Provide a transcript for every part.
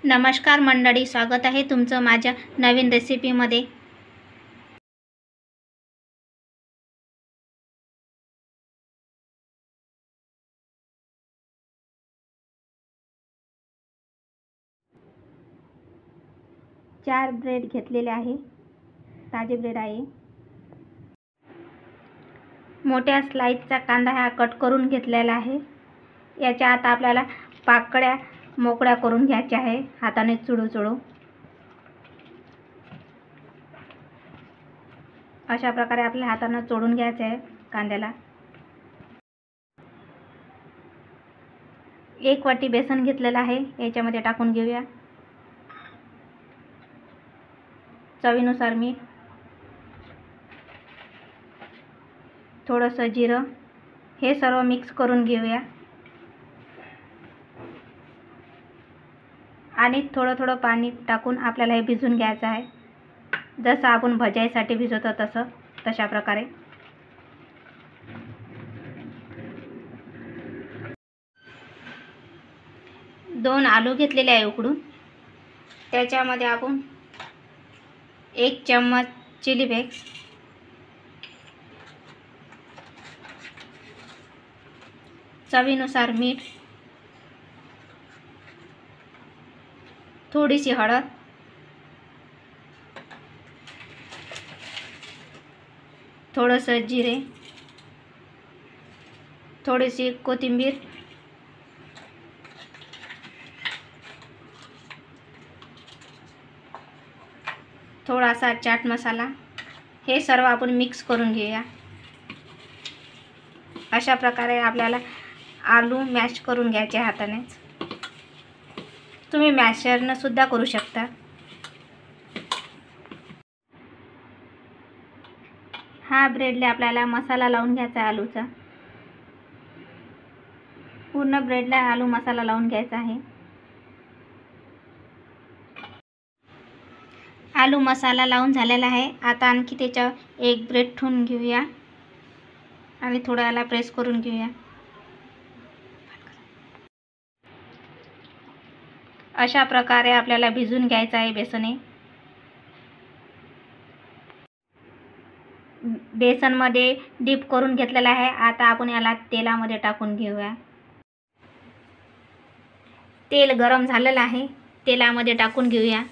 नमस्कार मंडळी, स्वागत आहे तुमचं माझ्या नवीन रेसिपीमध्ये। चार ब्रेड घेतलेले आहे, ताजे ब्रेड आहे। मोठ्या स्लाइसचा कांदा हा कट करून घेतलेला आहे। याच्या आता आपल्याला पाकळ्या मोकळ्या करून घ्यायच्या आहे, हाताने चुडू अशा प्रकारे आपल्या हाताने चोडून घ्यायचे आहे कांद्याला। 1 वाटी बेसन घेतलेला आहे, याच्यामध्ये टाकून घेऊया। चवीनुसार मीठ, थोडंसं जिरं, हे सर्व मिक्स करून घेऊया आणि थोडं पाणी टाकून आपल्याला हे भिजवून घ्यायचं आहे। जसं आपण भजाईसाठी भिजवतो तशा प्रकारे। दोन आलू घेतलेले आहे उकडून, त्याच्यामध्ये आपण 1 चम्मच चिली फ्लेक्स, चवीनुसार मीठ, थोडीशी हळद, थोडंसं जिरे, थोडीशी कोथिंबीर, थोडासा चाट मसाला, हे सर्व आपण मिक्स करून घेऊया। अशा प्रकारे आपल्याला आलू मॅश करून घ्यायचे हातानेच। तुम्ही मॅशरने सुद्धा करू शकता। हा ब्रेडला आपल्याला मसाला लावून घ्यायचा आहे आलूचा। पूर्ण ब्रेडला आलू मसाला लावून घ्यायचा आहे। आलू मसाला लावून झालेला आहे। आता आणखी त्याच्यावर 1 ब्रेड ठेवून घेऊया आणि थोडं याला प्रेस करून घेऊया। अशा प्रकारे आपल्याला भिजवून घ्यायचं आहे बेसने। बेसनमध्ये डीप करून घेतलेला आहे। आता आपण याला तेलामध्ये टाकून घेऊया। तेल गरम झालेलं आहे, तेलामध्ये टाकून घेऊया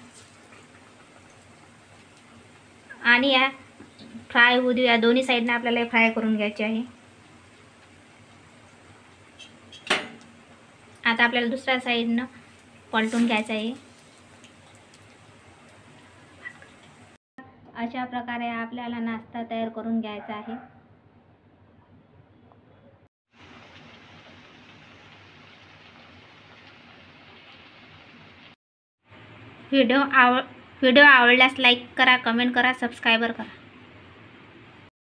आणि या फ्राय होऊ देऊया। दोन्ही साईडने आपल्याला फ्राय करून घ्यायचे आहे। आता आपल्याला दुसऱ्या साईडनं पलटून घ्यायचं आहे। अशा प्रकारे आपल्याला नाश्ता तयार करून घ्यायचा आहे। व्हिडिओ आवडल्यास लाईक करा, कमेंट करा, सबस्क्राइब करा।